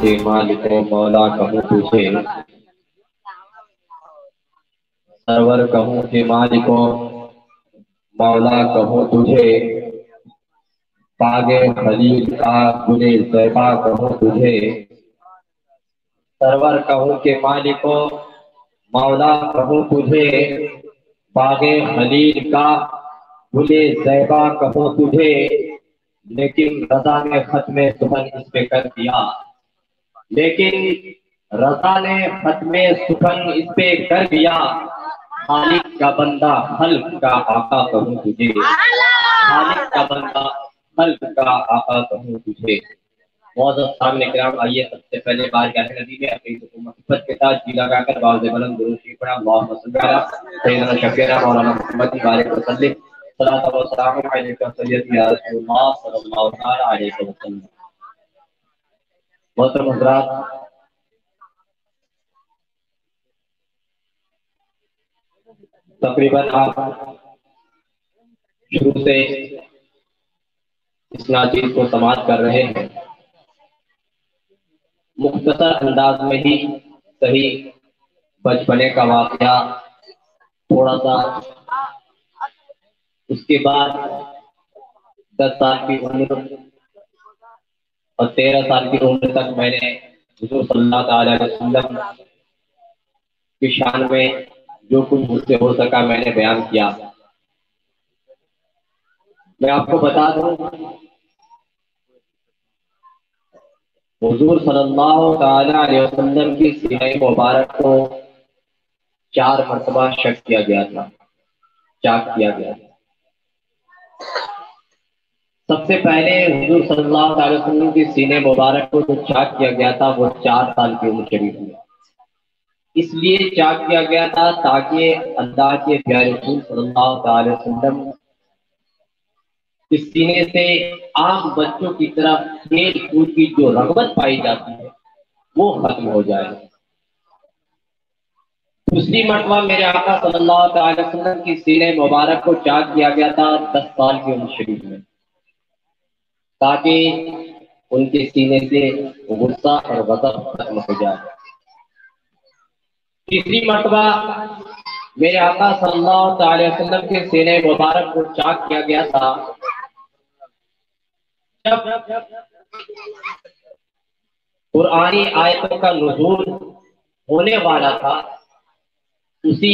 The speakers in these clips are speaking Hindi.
के मालिको मौला कहूँ तुझे, सरवर कहूँ के मालिको मौला कहूँ तुझे, पागे खलील का गुले ज़ैबा कहूँ तुझे, सरवर कहूँ के मालिको मौला कहूँ तुझे, बागे खलील का गुले ज़ैबा कहूँ तुझे। लेकिन रज़ा ने खत्मे सुखन इस पे कर दिया, लेकिन रज़ा ने खत्मे सुखन इस पे कर दिया। खालिक का बंदा खल्क का आका कहूँ तुझे, खालिक का बंदा खल्क का आका कहूँ तुझे। मौजूद सामने किराम, आइए सबसे पहले बार गाहे नबी में अपनी मोहब्बत के साथ जी लगाकर बावज़ बुलंद दुरूद शरीफ पढ़ा। अल्लाहुम्मा सल्ली अला सय्यिदना शफीना मौलाना मुहम्मद बारिक वसल्लम सल्लल्लाहु अलैहि वसल्लम या रसूलुल्लाह सल्लल्लाहु अलैहि वसल्लम। मोहतरम हज़रात, तकरीबन आप शुरू से इस नाचीज को समाप्त कर रहे हैं। मुख्तसर अंदाज में ही सही बचपने का वाक़या थोड़ा सा, उसके बाद 10 साल की उम्र और 13 साल की उम्र तक मैंने हुज़ूर सल्लल्लाहु अलैहि वसल्लम की शान में जो कुछ मुझसे हो सका मैंने बयान किया। मैं आपको बता दूं, हुज़ूर सल्लल्लाहु अलैहि वसल्लम की सीने मुबारक को 4 मरतबा शक किया गया था, चाक किया गया था। सबसे पहले हुज़ूर सल्लल्लाहु अलैहि वसल्लम की सीने मुबारक को जो चाक किया गया था वो 4 साल की उम्र शरीफ में इसलिए चाक किया गया था ताकि अल्लाह के प्यारे रसूल सल्लल्लाहु अलैहि वसल्लम इस सीने से आम बच्चों की तरफ खेल कूद की जो रग़बत पाई जाती है वो खत्म हो जाए। दूसरी मरतबा मेरे आका सल्लल्लाहु अलैहि वसल्लम की सीने मुबारक को चाक किया गया था 10 साल की उम्र शरीफ में, ताकि उनके सीने से गुस्सा और गज़ब खत्म हो जाए। तीसरी मरतबा मेरे आका सल्लल्लाहु अलैहि वसल्लम के सीने मुबारक को चाक किया गया था जब कुरानी आयतों का नुज़ूल होने वाला था। उसी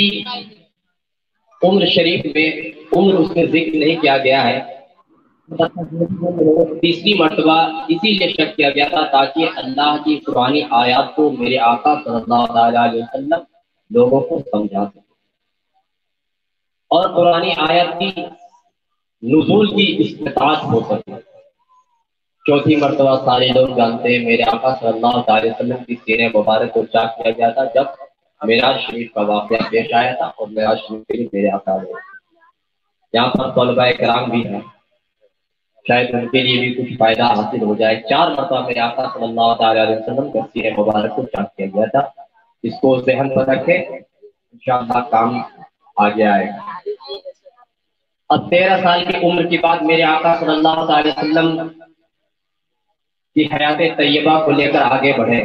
उम्र शरीफ में, उम्र उसमें जिक्र नहीं किया गया है, तीसरी मरतबा इसीलिए शक किया गया था ताकि अल्लाह की कुरानी आयत को मेरे आका सल्लल्लाहु अलैहि वसल्लम लोगों को समझा सके और कुरानी आयत की नुज़ूल की इस्तिताअत हो सके। चौथी मरतबा सारे लोग जानते हैं मेरे आका सल्लल्लाहु अलैहि वसल्लम की सीने मुबारक को चाक किया गया था जब मेराज शरीफ का वाक़या पेश आया था और मेराज शरीफ के लिए मेरे आका ने, यहाँ पर तलबाए किराम भी हैं, शायद उनके लिए भी कुछ फायदा हासिल हो जाए। 4 मरतबा मेरे आका सल्लल्लाहु अलैहि वसल्लम का सीने मुबारक को चाक किया गया था। इसको ज़हन में रखें, इंशाअल्लाह काम आगे आएगा। अब 13 साल की उम्र के बाद मेरे आका सल्लल्लाहु अलैहि वसल्लम की हयात तैयबा को लेकर आगे बढ़े।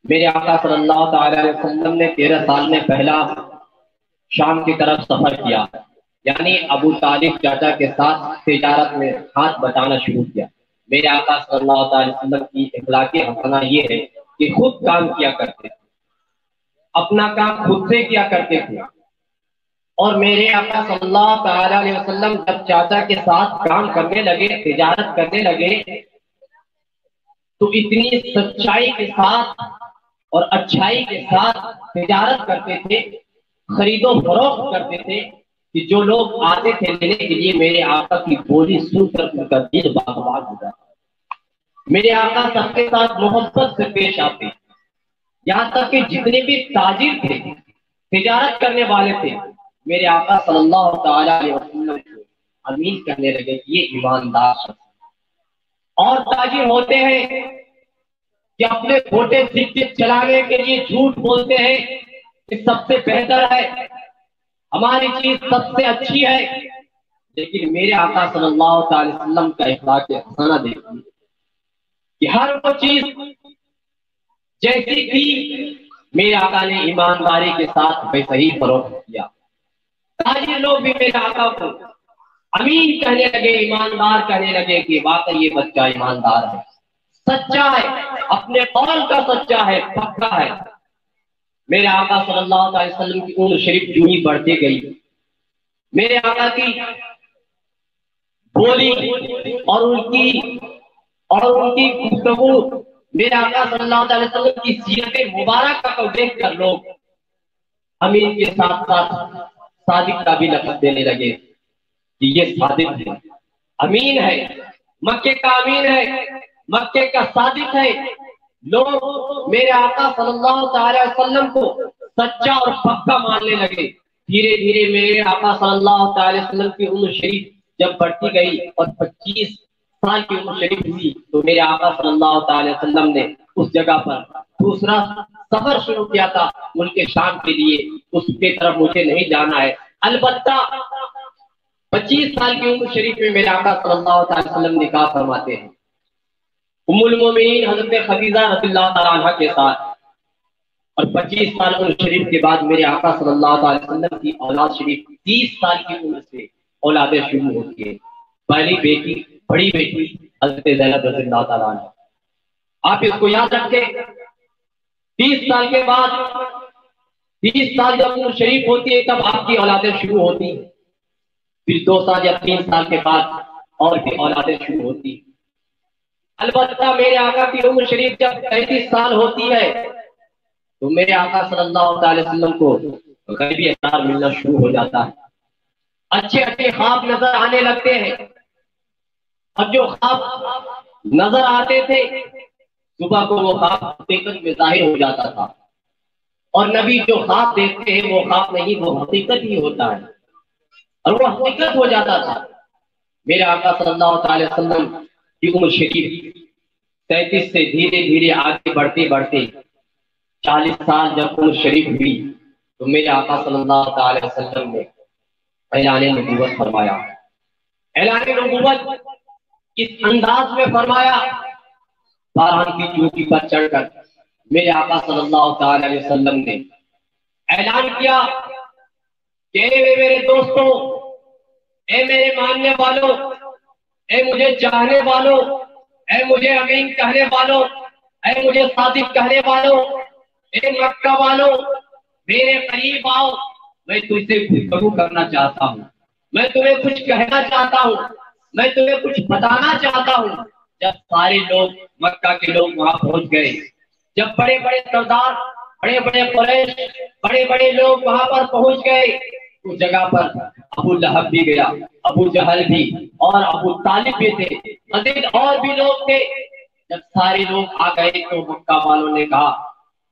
मेरे आका सल्लल्लाहु अलैहि वसल्लम ने 13 साल में पहला शाम की तरफ सफर किया, यानी अबू तालिब चाचा के साथ तिजारत में हाथ बटाना शुरू किया। मेरे आका सल्लल्लाहु अलैहि वसल्लम की इखलाक़ी हसना ये है कि खुद काम किया करते थे, अपना काम खुद से किया करते थे। और मेरे आका सल्लल्लाहु अलैहि वसल्लम जब चाचा के साथ काम करने लगे, तिजारत करने लगे, तो इतनी सच्चाई के साथ और अच्छाई के साथ तिजारत करते थे, खरीदो फरोख्त करते थे कि जो लोग आते थे लेने के लिए मेरे आका की बोली सुनकर उनका दिल बाग-बाग हो जाता। मेरे आका सबके साथ मोहब्बत से पेश आते, यहाँ तक कि जितने भी ताजिर थे, तिजारत करने वाले थे, मेरे आका सल्लल्लाहु अलैहि वसल्लम को अमीन कहने लगे कि ये ईमानदार शख्स। और ताजिर होते हैं कि अपने खोटे सिक्के चलाने के लिए झूठ बोलते हैं कि सबसे बेहतर है, हमारी चीज सबसे अच्छी है। लेकिन मेरे आका सल्लल्लाहु अलैहि वसल्लम का इखलाक़ हसना देखिए कि हर वो चीज जैसी थी मेरे आका ने ईमानदारी के साथ वैसे ही फरोख्त किया। ताजिर लोग भी मेरे आका को अमीन कहने लगे, ईमानदार कहने लगे कि वाकई ये बच्चा ईमानदार है, सच्चा है, अपने कौल का सच्चा है, पक्का है। मेरे आका सल्लल्लाहु अलैहि वसल्लम की उम्र शरीफ यूं ही बढ़ती गई। मेरे आका की बोली और उनकी गुफ्तगू, मेरे आका सल्लल्लाहु अलैहि वसल्लम की सीरत मुबारक को देख कर लोग अमीन के साथ साथ सादिक का भी लक़ब देने लगे कि ये सादिक है, अमीन है, मक्के का अमीन है, मक्के का सादिक है। लोग मेरे आका सल्लल्लाहु अलैहि वसल्लम को सच्चा और पक्का मानने लगे। धीरे धीरे मेरे आका सल्लल्लाहु अलैहि वसल्लम की उम्र शरीफ जब बढ़ती गई और 25 साल की उम्र शरीफ हुई तो मेरे आका सल्लल्लाहु अलैहि वसल्लम ने उस जगह पर दूसरा सफर शुरू किया था मुल्क शाम के लिए। उसके तरफ मुझे नहीं जाना है, अलबत्ता 25 साल की उम्र शरीफ में मेरे आका सल्लल्लाहु अलैहि वसल्लम निकाह फरमाते हैं उम्मुल मोमिनीन हज़रत खदीजा रज़ियल्लाहु तआला अन्हा के साथ। और 25 साल उम्र शरीफ के बाद मेरे आका सल्लल्लाहु अलैहि वसल्लम की औलाद शरीफ 30 साल की उम्र से औलादें शुरू होती है। पहली बेटी, बड़ी बेटी हज़रत ज़ैनब रज़ियल्लाहु तआला अन्हा, आप इसको याद रखें। 30 साल के बाद 30 साल जब उम्र शरीफ होती है तब आपकी औलादें शुरू होती हैं। फिर 2 साल या 3 साल के बाद और भी औलादें शुरू होती हैं। अलबत्ता मेरे आका की उम्र शरीफ जब 35 साल होती है तो मेरे आका सल्लल्लाहु अलैहि वसल्लम को गैबी असरार मिलना शुरू हो जाता है। अच्छे अच्छे ख्वाब नजर आने लगते हैं। अब जो ख्वाब नजर आते थे सुबह को वो ख्वाब हकीकत में जाहिर हो जाता था। और नबी जो ख्वाब देखते हैं वो ख्वाब नहीं, वो हकीकत ही होता है और वो हकीकत हो जाता था। मेरे आका सल्लल्लाहु अलैहि वसल्लम की उम्र शरीफ 33 से धीरे धीरे आगे बढ़ते बढ़ते 40 साल जब उम्र शरीफ हुई तो मेरे आका सल्लल्लाहु अलैहि वसल्लम ने ऐलान नबूवत फरमाया। ऐलान नबूवत इस अंदाज में फरमाया, बारान की चोटी पर चढ़कर मेरे आका सल्लल्लाहु अलैहि वसल्लम ने ऐलान किया कि मेरे दोस्तों, ए मेरे मानने वालों, ए मुझे चाहने वालों, ए मुझे अमीन कहने वालों, ए मुझे सादिक कहने वालों, ए मक्का वालों, मेरे करीब आओ। मैं तुझसे गुफ्तगू करना चाहता हूँ, मैं तुम्हें कुछ कहना चाहता हूँ, मैं तुम्हें कुछ बताना चाहता हूँ। जब सारे लोग, मक्का के लोग वहां पहुंच गए, जब बड़े बड़े सरदार, बड़े बड़े कुरैश, बड़े बड़े लोग वहां पर पहुंच गए, उस जगह पर अबू लहब भी गया, अबू जहल भी और अबू तालिब भी थे, मज़ीद और भी लोग थे। जब सारे लोग आ गए तो मक्का वालों ने कहा,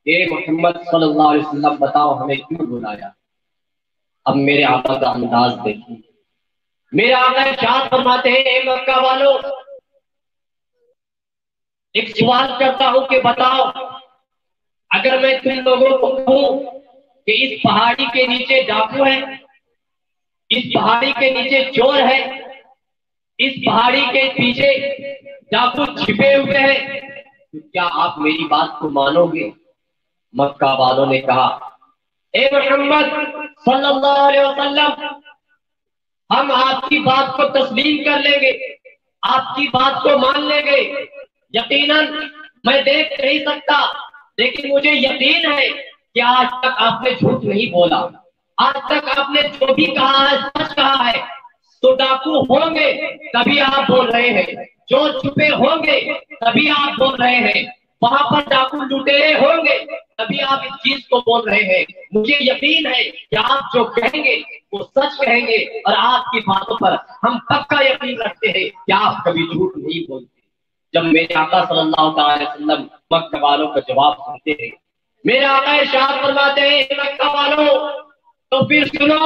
ए मोहम्मद सल्लल्लाहु अलैहि वसल्लम, बताओ हमें क्यों बुलाया। अब मेरे आका का अंदाज देखिए। मेरे आका इरशाद फरमाते हैं, ए मक्का वालों, एक सवाल करता हूं कि बताओ, अगर मैं तुम लोगों को कहूं कि इस पहाड़ी के नीचे डाकू है, इस पहाड़ी के नीचे चोर है, इस पहाड़ी के पीछे डाकू छिपे हुए हैं, तो क्या आप मेरी बात को मानोगे। मक्का वालों ने कहा, ए मोहम्मद सल्लल्लाहु अलैहि वसल्लम, हम आपकी बात को तस्लीम कर लेंगे, आपकी बात को मान लेंगे। यकीनन मैं देख नहीं सकता, लेकिन मुझे यकीन है कि आज तक आपने झूठ नहीं बोला, आज तक आपने जो भी कहा है सच कहा है। तो डाकू होंगे तभी आप बोल रहे हैं, जो छुपे होंगे तभी आप बोल रहे हैं, वहां पर डाकू लुटेरे होंगे तभी आप इस चीज को बोल रहे हैं। मुझे यकीन है कि आप जो कहेंगे वो सच कहेंगे और आपकी बातों पर हम पक्का यकीन रखते हैं कि आप कभी झूठ नहीं बोलते। जब मेरे आका सल्लल्लाहु अलैहि वसल्लम मक्का वालों का जवाब सुनते हैं, मेरे आका इरशाद फरमाते हैं, मक्का वालों तो फिर सुनो,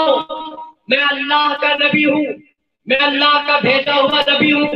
मैं अल्लाह का नबी हूँ, मैं अल्लाह का भेजा हुआ नबी हूँ,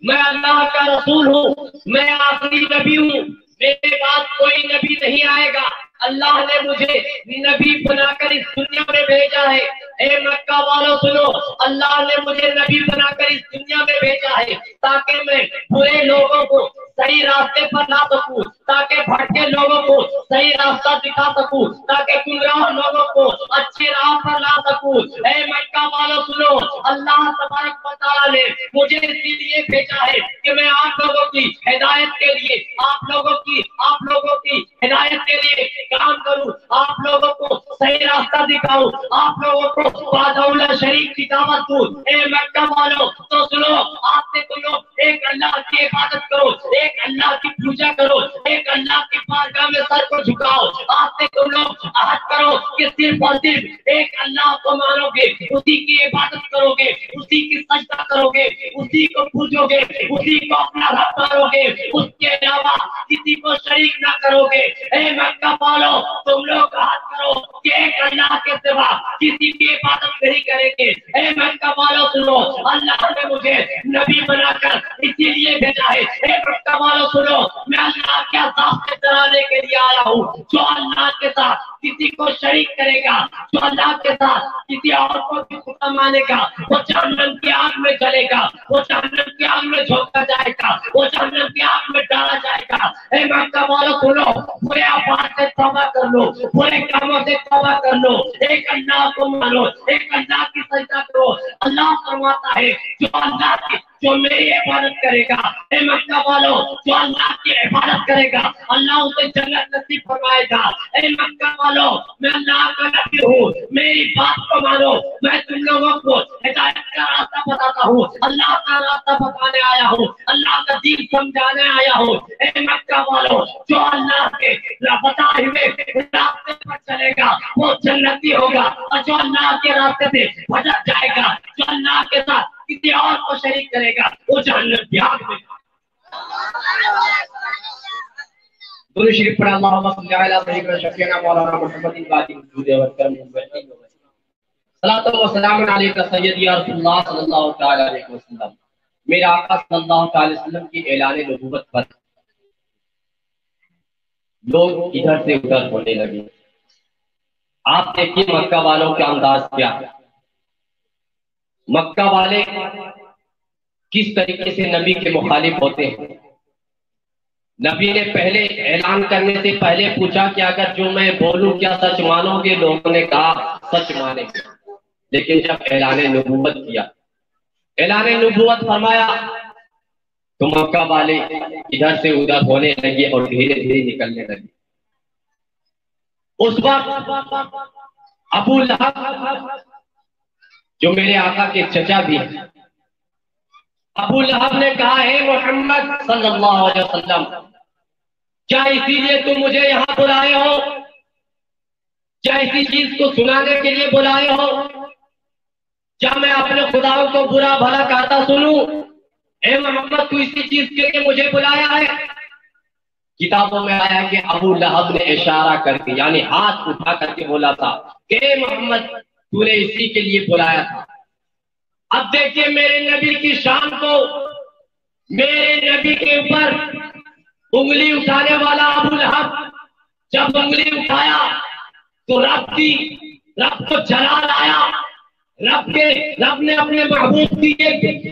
मैं अल्लाह का रसूल हूँ, मैं आखिरी नबी हूँ, मेरे बाद कोई नबी नहीं आएगा। अल्लाह ने मुझे नबी बनाकर इस दुनिया में भेजा है। ए मक्का वालों सुनो, अल्लाह ने मुझे नबी बनाकर इस दुनिया में भेजा है ताकि मैं बुरे लोगों को सही रास्ते पर ला सकूं, ताकि भटके लोगों को सही रास्ता दिखा सकूं, ताकि गुमराह लोगों को अच्छी राह पर ला सकूं। ऐ मक्का वालों सुनो, अल्लाह तबारक व तआला ने मुझे इसीलिए भेजा है कि मैं आप लोगों की हिदायत के लिए, आप लोगों की हिदायत के लिए काम करूं, आप लोगों को सही रास्ता दिखाऊं, आप लोगों को वादौला शरीफ की दावत दूं। ए मक्का वालों तो सुनो, आपसे तुम लोग एक अल्लाह की इबादत करो, एक अल्लाह की पूजा करो, एक अल्लाह की बारगाह में सर को झुकाओ। आपसे तुम लोग अहद करो कि सिर्फ और सिर्फ एक अल्लाह को मानोगे, उसी की इबादत करोगे, उसी की सजदा करोगे, उसी को पूजोगे, उसी को अपना रब मानोगे, उसके अलावा किसी को शरीक ना करोगे। ए मक्का वालों तुम लोग अहद करो कि एक अल्लाह के सिवा किसी की इबादत नहीं करेंगे। ए मक्का वालों सुनो, अल्लाह ने मुझे नबी बनाकर इसीलिए भेजा है। ए मक्का वालों सुनो, मैं अल्लाह के अज़ाब से डराने के लिए आया हूँ। जो अल्लाह के साथ किसी को शरीक करेगा, जो अल्लाह के साथ किसी और को भी खुदा मानेगा, वो जहन्नम की आग में जलेगा, वो जहन्नम की आग में झोंका जाएगा, वो जहन्नम की आग में डाला जाएगा। ए मक्का वालों सुनो, बुरे अफवाह से तौबा कर लो, बुरे कामों से तौबा कर लो, एक अल्लाह को मानो, एक अल्लाह की सजदा करो। अल्लाह फरमाता है जो मेरी इबादत करेगा, ए मक्का वालों जो अल्लाह की इबादत करेगा, अल्लाह उसे जन्नत नसीब फरमाएगा। ए मक्का वालों मैं अल्लाह का नबी हूँ, मेरी बात को मानो, मैं तुम लोगों को हिदायत का रास्ता बताता हूँ, अल्लाह का रास्ता बताने आया हूँ, अल्लाह का दीन समझाने आया हूँ। ए मक्का वालों जो अल्लाह के बताए हुए रास्ते पर चलेगा वो जन्नती होगा, और जो अल्लाह के रास्ते से भटक जाएगा, जो अल्लाह के साथ किसी और को शरीक करेगा, वो जहन्नम की आग में। दुरूद शरीफ पढ़ा, अल्लाहुम्मा सल्ली अला सय्यिदना शफीअना मौलाना मुहम्मदिन वाली वजूद व करम व सलातो व सलाम अलैका सय्यदी या रसूलुल्लाह सल्लल्लाहु तआला अलैहि वसल्लम। मेरा आका सल्लल्लाहु अलैहि वसल्लम की ऐलान नबूवत पर लोग इधर से उधर होने लगे। आप देखिए मक्का वालों का अंदाज क्या है। मक्का वाले किस तरीके से नबी के मुखालिफ होते हैं। नबी ने पहले ऐलान करने से पहले पूछा कि अगर जो मैं बोलूं क्या सच मानोगे? लोगों ने कहा सच मानेंगे। लेकिन जब ऐलान नबूवत किया, ऐलान नबूवत फरमाया, तो मक्का वाले इधर से उधर होने लगे और धीरे धीरे निकलने लगे। उस वक्त अबू लहब जो मेरे आका के चचा भी हैं, अबू लहब ने कहा, है मोहम्मद सल्लल्लाहु अलैहि वसल्लम, क्या इसीलिए तुम मुझे यहाँ बुलाए हो? क्या इसी चीज को सुनाने के लिए बुलाए हो? क्या मैं अपने खुदाओं को बुरा भला कहता सुनूं? ए मोहम्मद तू इसी चीज के लिए मुझे बुलाया है? किताबों में आया कि अबू लहब ने इशारा करके यानी हाथ उठा करके बोला था कि मोहम्मद तूने इसी के लिए बुलाया था। अब देखिए मेरे नबी की शान को, मेरे नबी के ऊपर उंगली उठाने वाला अबू लहब जब उंगली उठाया तो रब को जलाल आया। रब ने अपने महबूब की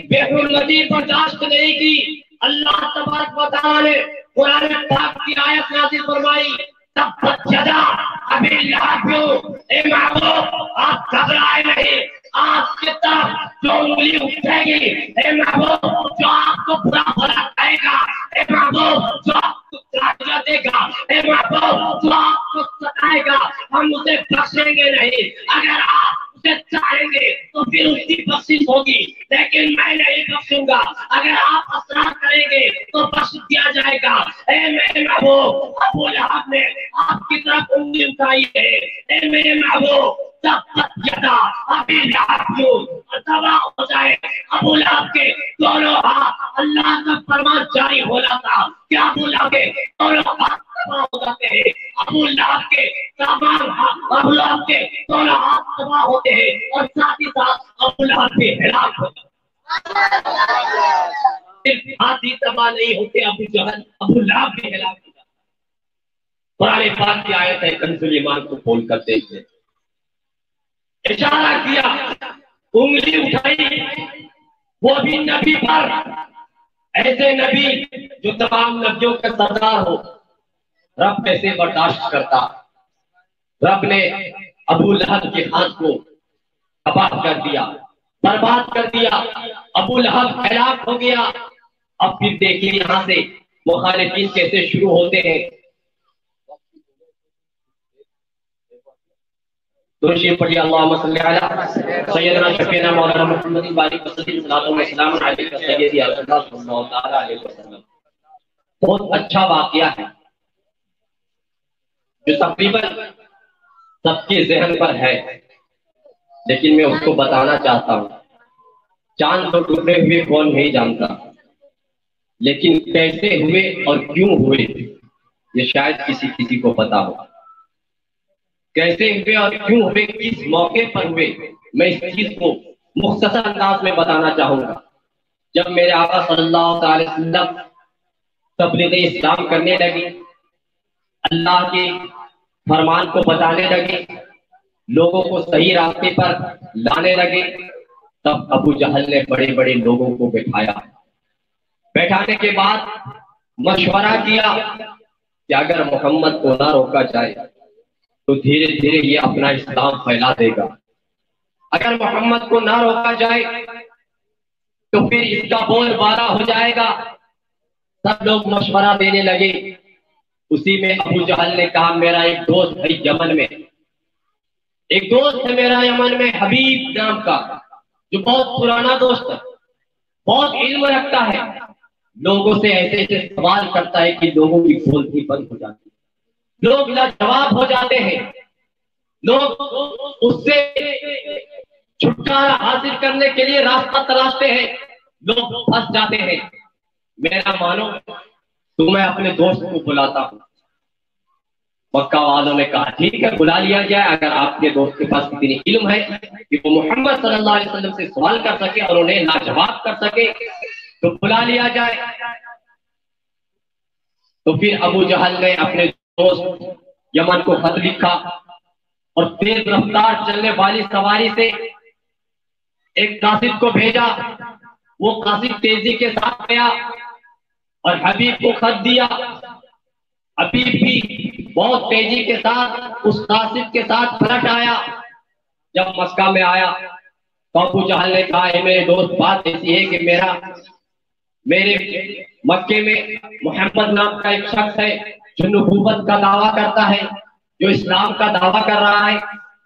बेहुरमती बर्दाश्त नहीं की। अल्लाह तबारक व तआला ने कुरान पाक की आयत नाज़िल फरमाई, तब्बत यदा अबी लहब, ए महबूब आप घबराए नहीं, आपके तरफ जो उंगली उठेगी, ए महबूब जो आपको बुरा भला कहेगा, ए महबूब जो आपको गालियां देगा, ए महबूब जो आपको सताएगा, हम उसे बख्शेंगे नहीं। अगर आप उसे चाहेंगे तो फिर उसकी बख्शिश होगी, लेकिन मैं नहीं बख्शूंगा। अगर आप असरार करेंगे तो बख्श दिया जाएगा। ए मेरे महबूब, अबू लहब ने आपकी तरफ उंगली उठाई है। ए मेरे महबूब, तब्बत यदा अबी लहब, तबाह हो जाए अबू लहब के दोनों हाथ। अल्लाह का फरमान जारी हो रहा था क्या अबू लहब के दोनों हाथ तबाह हो जाते हैं। अबू लहब के अबू लहब के दोनों हाथ तबाह होते हैं और साथ ही साथ अबू लहब भी हिलाक होता है। सिर्फ हाथ ही तबाह नहीं होते, अबू लहब भी हिलाक होता है। पुराने पाक की आयत है, कंजुल ईमान को खोल कर देखते, इशारा किया, उंगली उठाई, वो भी नबी पर। ऐसे नबी जो तमाम नबियों का सरदार हो, रब कैसे बर्दाश्त करता। रब ने अबू लहब के हाथ को तबाह कर दिया, बर्बाद कर दिया। अबू लहब हलाक हो गया। अब फिर देखिए यहाँ से मुखालिफीन कैसे शुरू होते हैं। दुरूद पढ़िए, अल्लाहुम्मा सल्ली अला सय्यदना शफीना मौलाना मुहम्मद बारिक वसल्लम सल्लल्लाहु अलैहि सय्यदी सल्लल्लाहु तआला अलैहि वसल्लम। बहुत अच्छा वाकया है जो तकरीबन सबके जहन पर है, लेकिन मैं उसको बताना चाहता हूँ। चांद तो टुकड़े हुए कौन नहीं जानता, लेकिन कैसे हुए और क्यों हुए ये शायद किसी किसी को पता हो। कैसे हुए और क्यों हुए, किस मौके पर हुए, मैं इस चीज को मुख्तसर अंदाज में बताना चाहूंगा। जब मेरे आका सल्लल्लाहु अलैहि वसल्लम तबलीग इस्लाम करने लगे, अल्लाह के फरमान को बताने लगे, लोगों को सही रास्ते पर लाने लगे, तब अबू जहल ने बड़े बड़े लोगों को बैठाया। बैठाने के बाद मशवरा किया कि अगर मोहम्मद को ना रोका जाए तो धीरे धीरे ये अपना इस्लाम फैला देगा। अगर मोहम्मद को ना रोका जाए तो फिर इसका बोलबाला हो जाएगा। सब लोग मशवरा देने लगे। उसी में अबू जहल ने कहा, मेरा एक दोस्त है यमन में, एक दोस्त है मेरा यमन में, हबीब नाम का, जो बहुत पुराना दोस्त है, बहुत इल्म रखता है, लोगों से ऐसे ऐसे सवाल करता है कि लोगों की बोलती बंद हो जाती है, लोग लाजवाब हो जाते हैं, लोग उससे छुटकारा हासिल करने के लिए रास्ता तलाशते हैं, लोग फंस जाते हैं। मेरा मानो तो मैं अपने दोस्त को बुलाता हूँ। मक्का वालों ने कहा ठीक है, बुला लिया जाए। अगर आपके दोस्त के पास इतनी इल्म है कि वो मोहम्मद सल्लल्लाहु अलैहि वसल्लम से सवाल कर सके और उन्हें लाजवाब कर सके तो बुला लिया जाए। तो फिर अबू जहल ने अपने दोस्त यमन को खत लिखा और तेज रफ्तार चलने वाली सवारी से एक कासिद को भेजा। वो कासिद तेजी के साथ गया और हबीब को खत दिया। हबीब भी बहुत तेजी के साथ उस कासिद के साथ पलट आया। जब मक्का में आया तो अबू जहल ने कहा, मेरे दोस्त, बात ऐसी है कि मेरे मक्के में मोहम्मद नाम का एक शख्स है जो नबूवत का दावा करता है, जो इस्लाम का दावा कर रहा है,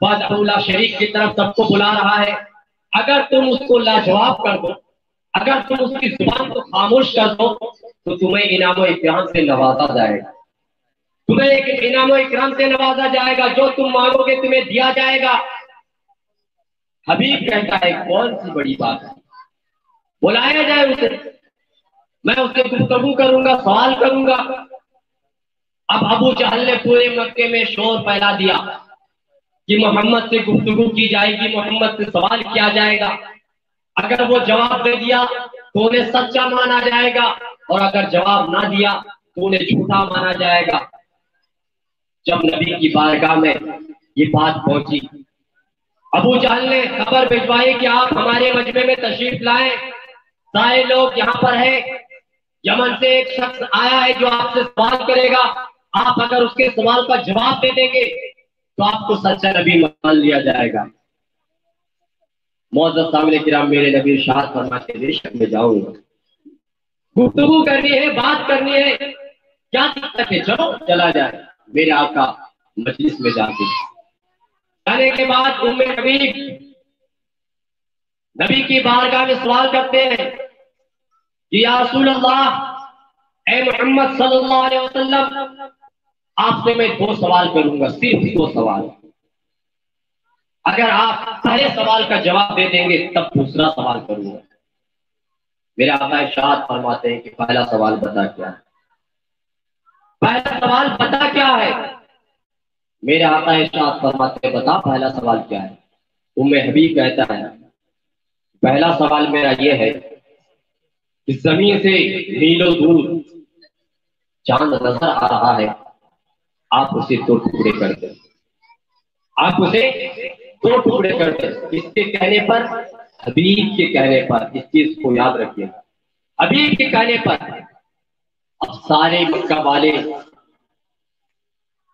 बादउल्ला शरीक की तरफ सबको बुला रहा है। अगर तुम उसको लाजवाब कर दो, अगर तुम उसकी जुबान को खामोश कर दो तो तुम्हें इनाम इकराम से नवाजा जाएगा, तुम्हें एक इनाम इकराम से नवाजा जाएगा, जो तुम मांगोगे तुम्हें दिया जाएगा। हबीब कहता है, कौन सी बड़ी बात है, बुलाया जाए उसे, मैं उससे गुफ्तगू करूंगा, सवाल करूंगा। अब अबू जहल ने पूरे मक्के में शोर फैला दिया कि मोहम्मद से गुफ्तगू की जाएगी, मोहम्मद से सवाल किया जाएगा। अगर वो जवाब दे दिया तो उन्हें सच्चा माना जाएगा, और अगर जवाब ना दिया तो उन्हें झूठा माना जाएगा। जब नबी की बारगाह में ये बात पहुंची, अबू जहल ने खबर भिजवाई कि आप हमारे मजमे में तशरीफ लाएं, सारे लोग यहाँ पर हैं, यमन से एक शख्स आया है जो आपसे सवाल करेगा, आप अगर उसके सवाल का जवाब दे देंगे तो आपको सच्चा नबी मान लिया जाएगा। मौजूद सामने किराम, मेरे नबी इरशाद फरमाते, बेशक में जाऊंगा, गुफ्तगू करनी है, बात करनी है, क्या दिक्कत है, चलो चला जाए। मेरे आका मजलिस में जाते हैं। जाने के बाद उम्मे हबीब नबी की बारगाह में सवाल करते हैं कि या रसूल अल्लाह, ए मोहम्मद सल्लल्लाहु अलैहि वसल्लम, आपसे मैं 2 सवाल करूंगा, सिर्फ 2 सवाल। अगर आप पहले सवाल का जवाब दे देंगे तब दूसरा सवाल करूंगा। मेरे आका इरशाद फरमाते हैं कि पहला सवाल बता क्या है, पहला सवाल बता क्या है। मेरे आका इरशाद फरमाते हैं, बता पहला सवाल क्या है। उम्मे हबीब कहता है, पहला सवाल मेरा यह है कि जमीन से मीलों दूर चांद नजर आ रहा है, आप उसे 2 टुकड़े कर दें, आप उसे 2 टुकड़े कर दें। इसके कहने पर, हबीब के कहने पर, इस चीज को याद रखिएगा, हबीब के कहने पर अब सारे मक्का वाले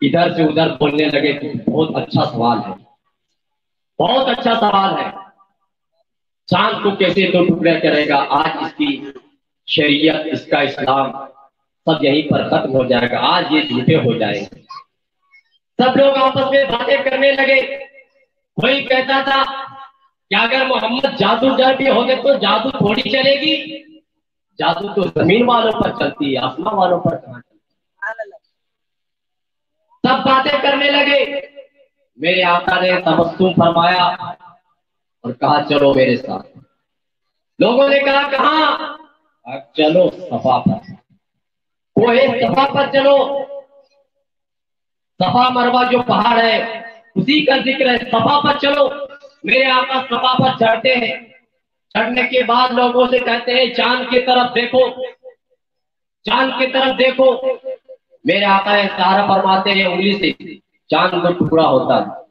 इधर से उधर बोलने लगे कि बहुत अच्छा सवाल है, बहुत अच्छा सवाल है, चांद को कैसे दो टुकड़े करेगा? आज इसकी शरीयत, इसका इस्लाम सब यहीं पर खत्म हो जाएगा, आज ये झूठे हो जाएंगे। सब लोग आपस में बातें करने लगे। कोई कहता था कि अगर मोहम्मद जादूगर भी होंगे तो जादू थोड़ी चलेगी, जादू तो जमीन वालों पर चलती है, आसमान वालों पर कहां चलती है। सब बातें करने लगे। मेरे आका ने तबस्सुम फरमाया और कहा चलो मेरे साथ। लोगों ने कहा कहां? चलो सफा पर, कोहे सफा पर चलो। सफा मरवा जो पहाड़ है उसी का जिक्र है, सफा पर चलो। मेरे आका सफा पर चढ़ते हैं। चढ़ने के बाद लोगों से कहते हैं चांद की तरफ देखो, चांद की तरफ देखो। मेरे आका इशारा फरमाते हैं उंगली से, चांद दो टुकड़ा होता है,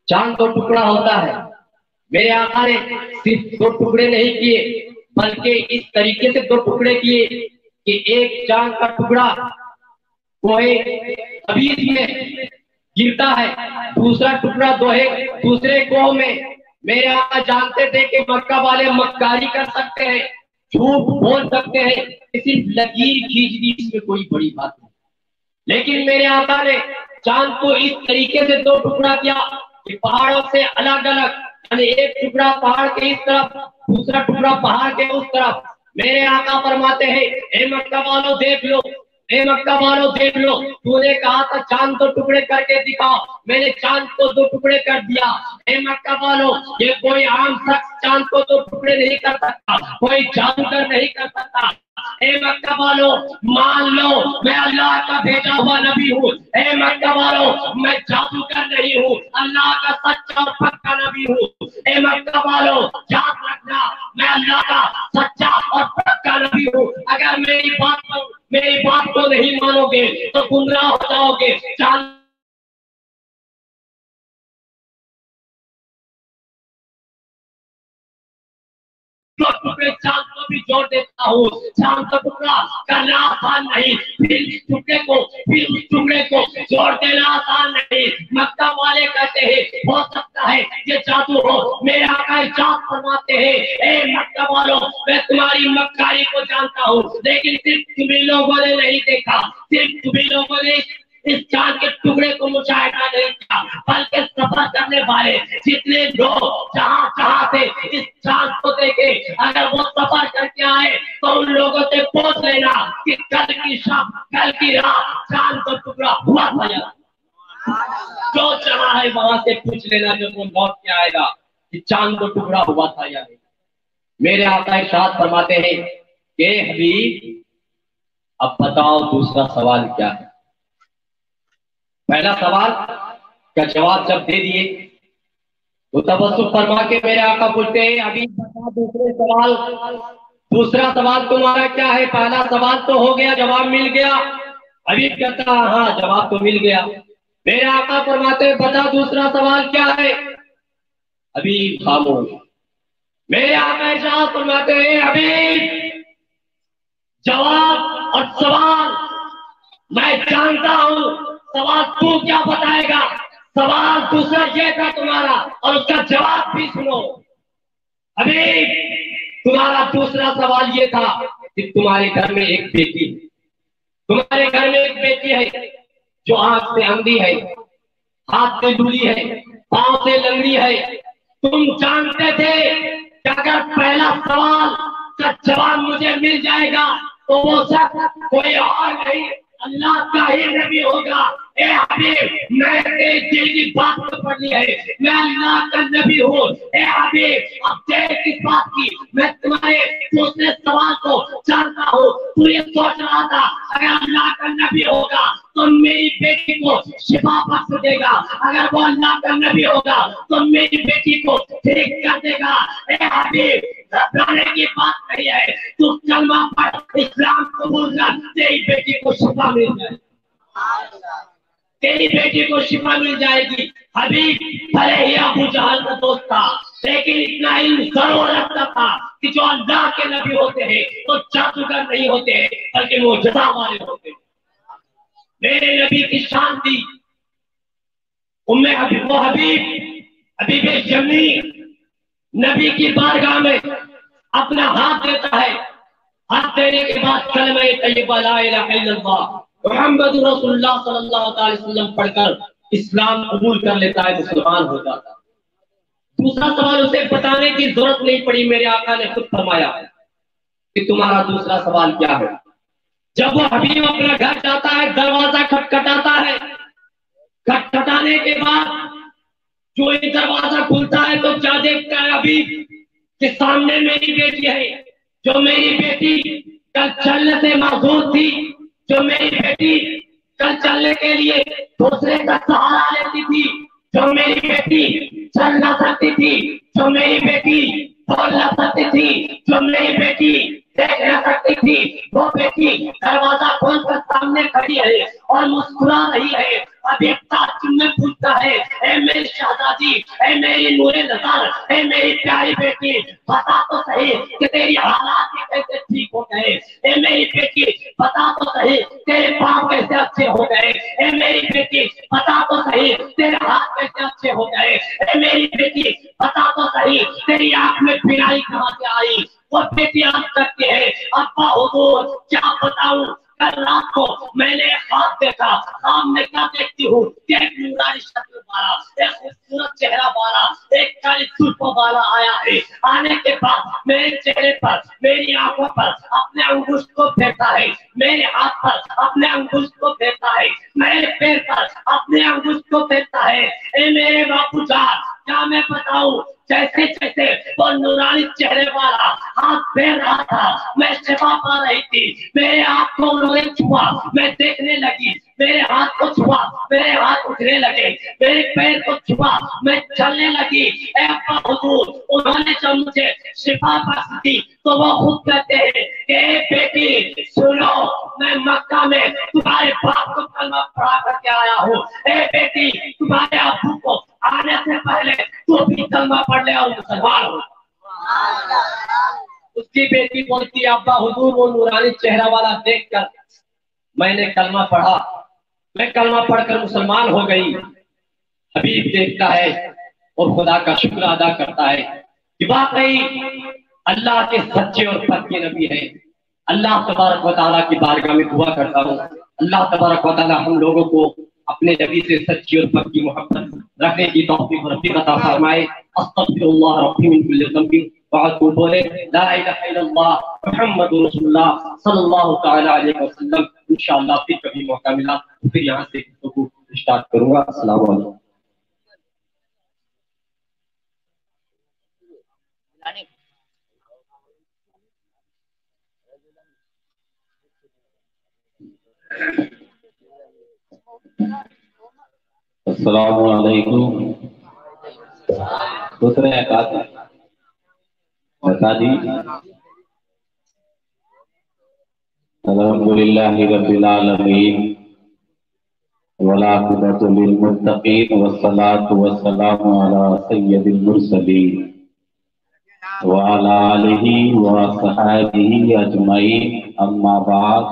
चांद दो टुकड़ा होता है। मेरे आका ने सिर्फ दो टुकड़े नहीं किए, बल्कि इस तरीके से दो टुकड़े किए कि एक चांद का टुकड़ा कोई अबीर में गिरता है, दूसरा टुकड़ा दूसरे गोह में। मेरे आका जानते थे कि मक्का वाले मक्कारी कर सकते हैं, झूठ बोल सकते हैं, सिर्फ लकीर खींच दी, इसमें कोई बड़ी बात नहीं। लेकिन मेरे आका ने चांद को इस तरीके से दो टुकड़ा किया कि पहाड़ों से अलग अलग, यानी एक टुकड़ा पहाड़ के इस तरफ, दूसरा टुकड़ा पहाड़ के उस तरफ। मेरे आका फरमाते हैं ए मक्का वालों देख लो, ए मक्का वालों देख लो, तूने कहा था चांद दो टुकड़े करके दिखाओ, मैंने चांद को दो टुकड़े कर दिया। ए मक्का वालों, ये कोई आम शख्स चांद को दो टुकड़े नहीं कर सकता, कोई जादूगर नहीं कर सकता। ए मक्का वालों मान लो मैं अल्लाह का भेजा हुआ नबी हूँ। ए मक्का वालों मैं जादूगर नहीं हूँ, अल्लाह का सच्चा और पक्का नबी हूँ। ए मक्का वालों याद रखना मैं अल्लाह का सच्चा और पक्का नबी हूँ। अगर मेरी बात को नहीं मानोगे तो गुमराह हो जाओगे। चांद चांद को भी जोड़ देता हूँ। चांद का टुकड़ा करना आसान नहीं, फिर उस टुकड़े को जोड़ देना आसान नहीं। मक्का वाले कहते हैं हो सकता है ये जादू हो। मेरे आका इरशाद फरमाते हैं ए मक्का वालों, मैं तुम्हारी मक्कारी को जानता हूँ, लेकिन सिर्फ तुम्हीं लोगों ने नहीं देखा, सिर्फ तुम्हीं लोगों ने इस चांद के टुकड़े को मुशाहिदा नहीं किया, बल्कि सफर करने वाले जितने लोग जहां से इस चांद को देखे, अगर वो सफर करके आए तो उन लोगों से पूछ लेना कि कल की रात चांद का टुकड़ा हुआ था या जो चला है वहां से पूछ लेना, जो वो लौट के आएगा कि चांद का टुकड़ा हुआ था या नहीं। मेरे आका इरशाद फरमाते हैं कि हबीब अब बताओ दूसरा सवाल क्या है। पहला सवाल का जवाब जब दे दिए तो तबस्सुम फरमा के मेरे आका पूछते हैं अभी बता दूसरा सवाल तुम्हारा क्या है? पहला सवाल तो हो गया, जवाब मिल गया। अभी कहता हाँ जवाब तो मिल गया। मेरे आका फरमाते बता दूसरा सवाल क्या है? अभी खामोश। मेरे आका इरशाद फरमाते हैं अभी जवाब और सवाल मैं जानता हूं, सवाल तू क्या बताएगा? सवाल दूसरा ये था तुम्हारा और उसका जवाब भी सुनो। अभी तुम्हारा दूसरा सवाल ये था कि तुम्हारे घर में एक बेटी, तुम्हारे घर में एक बेटी है जो आंख से अंधी है, हाथ से लूली है, पांव से लंगड़ी है। तुम जानते थे कि अगर पहला सवाल का जवाब मुझे मिल जाएगा तो वो शख्स कोई और नहीं अल्लाह का ही नबी होगा। ए हबीब मैं तेरे दिल की बात तो पढ़ी है, मैं अल्लाह का नबी हूँ। ए हबीब अब देर किस बात की, मैं तुम्हारे दूसरे सवाल को जानता हूँ। तू ये सोच रहा था अगर अल्लाह का नबी होगा तो मेरी बेटी को शिफा बख्श देगा, अगर वो अल्लाह का नबी होगा तो मेरी बेटी को ठीक कर देगा। ए हबीब घबराने की बात नहीं है, तू कलमा पढ़, इस्लाम कबूल कर, तेरी बेटी को शिफा मिल जाए, तेरी बेटी को शिफा मिल जाएगी। हबीब भले ही अबू जहल का दोस्त था, लेकिन इतना इल्म जरूर रखता था कि जो अल्लाह के नबी होते हैं तो जादूगर नहीं होते हैं बल्कि वो जजा वाले होते हैं। मेरे नबी की शान थी उम्मे हबीब, वो हबीब जमी नबी की बारगाह में अपना हाथ देता है। हाथ देने के बाद कलमा तय्यबा ला इलाहा इल्लल्लाह मुहम्मदुर रसूलुल्लाह सल्लल्लाहु अलैहि वसल्लम पढ़कर इस्लाम कबूल कर लेता है, मुसलमान हो जाता है। दूसरा सवाल उसे बताने की जरूरत नहीं पड़ी, मेरे आका ने खुद फरमाया कि तुम्हारा दूसरा सवाल क्या है। जब वो हबीब अपना घर जाता है, दरवाजा खटखटाता है। खटखटाने के बाद जो ये दरवाजा खुलता है तो क्या देखता है हबीब कि सामने मेरी बेटी है। जो मेरी बेटी कल चलने से माजूर थी, जो मेरी बेटी कल चलने के लिए दूसरे का सहारा लेती थी, जो मेरी बेटी चल ना सकती थी, जो मेरी बेटी बोल ना सकती थी, जो मेरी बेटी देख ना सकती थी, वो बेटी दरवाजा खोलकर सामने खड़ी है और मुस्कुरा रही है। अब एक ताज्जुब में पूछता है, ए मेरी शहजादी, ए मेरी नूरे नजर, ए मेरी प्यारी बेटी, बता तो सही कि तेरी हालात कैसे ठीक हो गए। ए मेरी बेटी बता तो सही तेरे पाँव कैसे अच्छे हो गए। ए मेरी बेटी बता तो सही तेरे हाथ कैसे अच्छे हो गए। ए मेरी बेटी बता तो सही तेरी आंख में बिनाई कहाँ से आई। वो बेटी आज करती है, अब्बा हुजूर क्या बताऊं, कल रात को मैंने ख्वाब देखा। ख्वाब में क्या देखती हूँ, एक नूरानी शक्ल वाला, एक खूबसूरत चेहरा वाला, एक काली जुल्फों वाला आया है। आने के बाद मेरे चेहरे पर, मेरी आंखों पर अपने अंगुष्ठ को फेंकता है, मेरे हाथ पर अपने अंगुष्ठ को फेंकता है, मेरे पैर पर अपने अंगुष्ठ को फेंकता है। ए मेरे बापू जान, क्या मैं बताऊं, जैसे जैसे वो नूरानी चेहरे वाला हाथ फेर रहा था, मैं शिफा पा रही थी। मेरे हाथ को उन्होंने छुआ, मैं देखने लगी। मेरे हाथ को छुआ, मेरे हाथ उठने लगे। मेरे पैर को छुआ, मैं चलने लगी। ए अब्बा हुजूर, उन्होंने जब मुझे शिफा बख्श दी तो वो खुद कहते हैं कि ए बेटी सुनो, मैं मक्का में तुम्हारे बाप को कलमा पढ़ा करके आया हूँ। ए बेटी, तुम्हारे अब्बू को आने से पहले तू भी कलमा पढ़ ले और मुसलमान हो। उसकी बेटी बोलती है, अब्बा हुजूर वो नूरानी चेहरा वाला देखकर मैंने कलमा पढ़ा, मैं कलमा पढ़कर मुसलमान हो गई। हबीब देखता है और खुदा का शुक्र अदा करता है कि वाकई अल्लाह के सच्चे और पक्के नबी हैं। अल्लाह तबारक व तआला की बारगाह में दुआ करता हूँ, अल्लाह तबारक व तआला हम लोगों को अपने नबी से सच्ची और पक्की मोहब्बत रखने की तौफीक और रफ़ीक अता फरमाए। अस्तग़फिरुल्लाह रब्बी मिन कुल्लि ज़ंबिन व अतूबु इलैह, ला इलाहा इल्लल्लाह मुहम्मदुर रसूलुल्लाह सल्लल्लाहु तआला अलैहि वसल्लम। इंशाअल्लाह फिर कभी मौका मिला तो फिर यहाँ से गुफ्तगू स्टार्ट करूंगा। अस्सलाम वालेकुम। अस्सलामु अलैकुम। दूसरे जी, अल्हम्दुलिल्लाहि रब्बिल आलमीन वलाक़िबतु लिल मुत्तक़ीन वस्सलातु वस्सलामु अला सय्यिदिल मुरसलीन व अला आलिहि व अस्हाबिहि अजमईन, अम्मा बाद,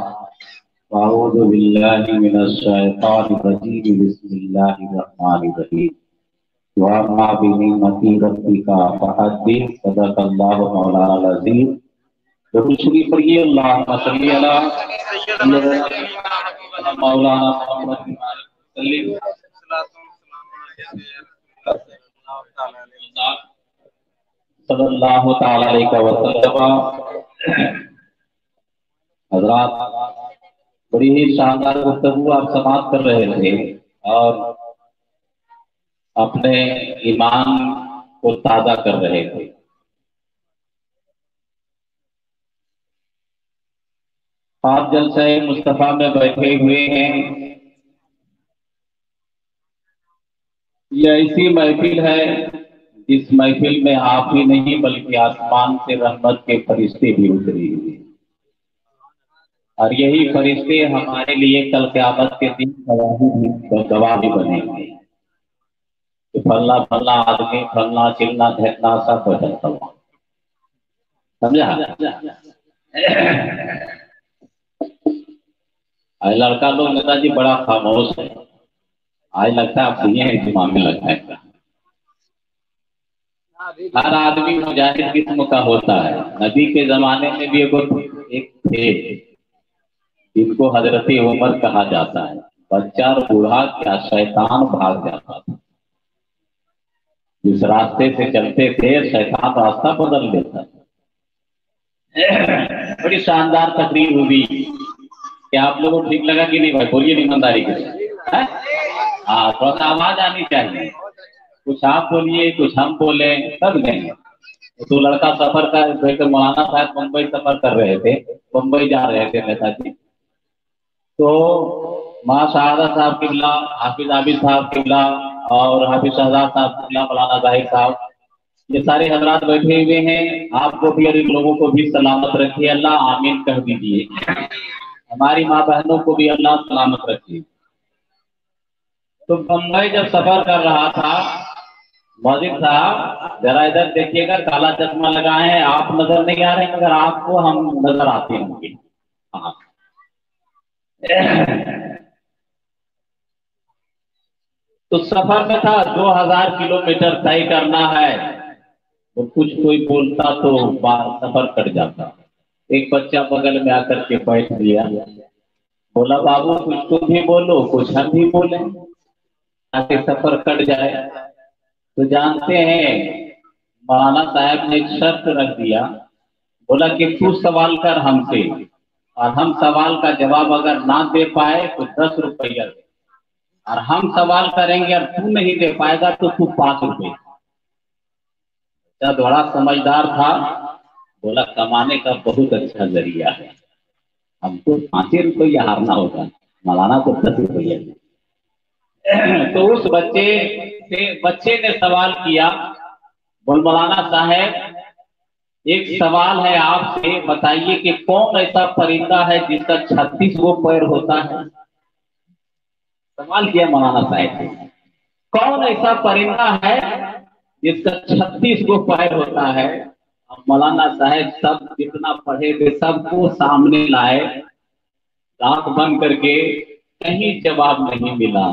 अऊज़ु बिल्लाहि मिनश शैतानिर रजीम, बिस्मिल्लाहिर रहमानिर रहीम। व अम्मा बिनिअमति रब्बिका फहद्दिस, सदक़ल्लाहु मौलाना अज़ीम। दूसरी पढ़िए, अल्लाहुम्मा सल्ली अला मौलाना मोहम्मद सल्लल्लाहु तआला अलैहि वसल्लम। हज़रात, बड़ी ही शानदार गुफ्तगू आप समाप्त कर रहे थे और अपने ईमान को ताज़ा कर रहे थे। आप जलसा मुस्तफा में बैठे हुए हैं। ये ऐसी महफिल है जिस महफिल में आप ही नहीं बल्कि आसमान से रहमत के फरिश्ते भी उतरे हुए, और यही फरिश्ते हमारे लिए कल क़यामत के दिन गवाही बनेंगे। कि फलना फलना आदमी फलना चिलना ढेकना सब बैठल था, समझा। आज लड़का लोग नेताजी बड़ा खामोश है, आज लगता है आप ये दिमाग में लगता है। हर आदमी मुजाहिद किस्म का होता है। नबी के जमाने में भी एक थे जिनको हजरती उमर कहा जाता है। बच्चा और बूढ़ा क्या शैतान भाग जाता था, जिस रास्ते से चलते थे शैतान रास्ता बदल देता था। बड़ी शानदार तकरीर हुई। क्या आप लोगों को ठीक लगा कि नहीं भाई? बोलिए ईमानदारी के साथ। हाँ, थोड़ा सा आवाज आनी चाहिए। कुछ आप बोलिए, कुछ हम बोले, सब नहीं। तो लड़का सफर का मौलाना साहब मुंबई सफर कर रहे थे, मुंबई जा रहे थे नेताजी। तो माँ शहादा साहब किबला, हाफिज आबिद साहब किबला और हाफिज शहजाद साहब किबला, मौलाना जाहिर साहब, ये सारे हजरात बैठे हुए हैं। आपको भी और इन लोगों को भी सलामत रखिए, अल्लाह आमीन कह दीजिए। हमारी माँ बहनों को भी अल्लाह सलामत रखिए। तो बम्बई जब सफर कर रहा था, मौजिद साहब जरा इधर देखिएगा, काला चश्मा लगाए हैं, आप नजर नहीं आ रहे मगर आपको हम नजर आते होंगे। हाँ, तो सफर में था 2000 किलोमीटर तय करना है। तो कुछ कोई बोलता तो सफर कट जाता। एक बच्चा बगल में आकर के बैठ लिया, बोला बाबू कुछ तुम भी बोलो कुछ हम भी बोले ताकि सफर कट जाए। तो जानते हैं मौलाना साहब ने एक शर्त रख दिया, बोला कि तू सवाल कर हमसे और हम सवाल का जवाब अगर ना दे पाए तो 10 रुपया दे, और हम सवाल करेंगे और तू नहीं दे पाएगा तो तू 5 रुपये। जब बड़ा समझदार था, बोला कमाने का बहुत अच्छा जरिया है, हमको 5 रुपया हारना होगा, मौलाना को 10 रुपया। तो उस बच्चे ने सवाल किया, बोल मौलाना साहब एक सवाल है आपसे, बताइए कि कौन ऐसा परिंदा है जिसका 36 गो पैर होता है? सवाल किया मौलाना साहब, कौन ऐसा परिंदा है जिसका 36 गो पैर होता है? अब मौलाना साहब सब जितना पढ़े थे सबको सामने लाए, आंख बंद करके, कहीं जवाब नहीं मिला।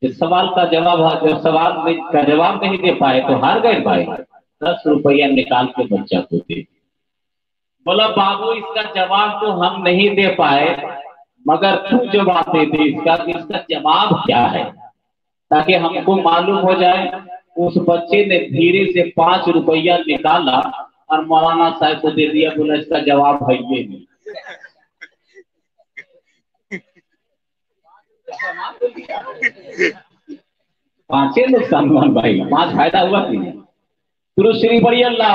इस सवाल का जवाब, जब सवाल का जवाब नहीं दे पाए तो हार गए भाई। 10 रुपया निकाल के बच्चा को दे। बोला बाबू इसका जवाब तो हम नहीं दे पाए मगर तू जवाब दे दे, इसका जवाब क्या है ताकि हमको मालूम हो जाए। उस बच्चे ने धीरे से 5 रुपया निकाला और मौलाना साहब को दे दिया, बोला इसका जवाब है ये नहीं। पांचे नुकसान भाई, 5 फायदा हुआ कि नहीं? श्री बड़ी अल्लाह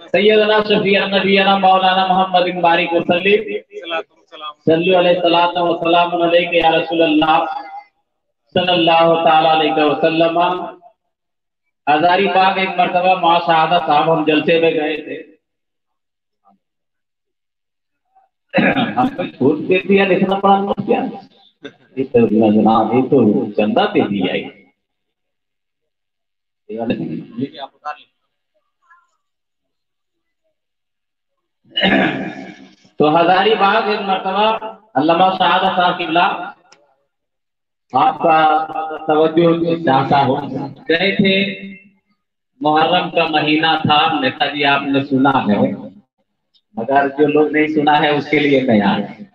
सैयदना शफीअ नबीना मौलाना मोहम्मद बारिक सल्लल्लाहु अलैहि या रसूल अल्लाह सल्लल्लाहु तआला अलैहि वसल्लम। हजारीबाग एक मरतबा माँ शहादा साहब हम जलसे में गए थे, हमको छूट दे दिया, लिखना पड़ा तो क्या, ये तो चंदा दे दिया है। तो हजारीबाग एक मरतबा अल्लामा शहादा साहब किबला आपका तवज्जो चाहता हो, गए थे। मुहर्रम का महीना था, नेताजी आपने सुना है मगर जो लोग नहीं सुना है उसके लिए नया है।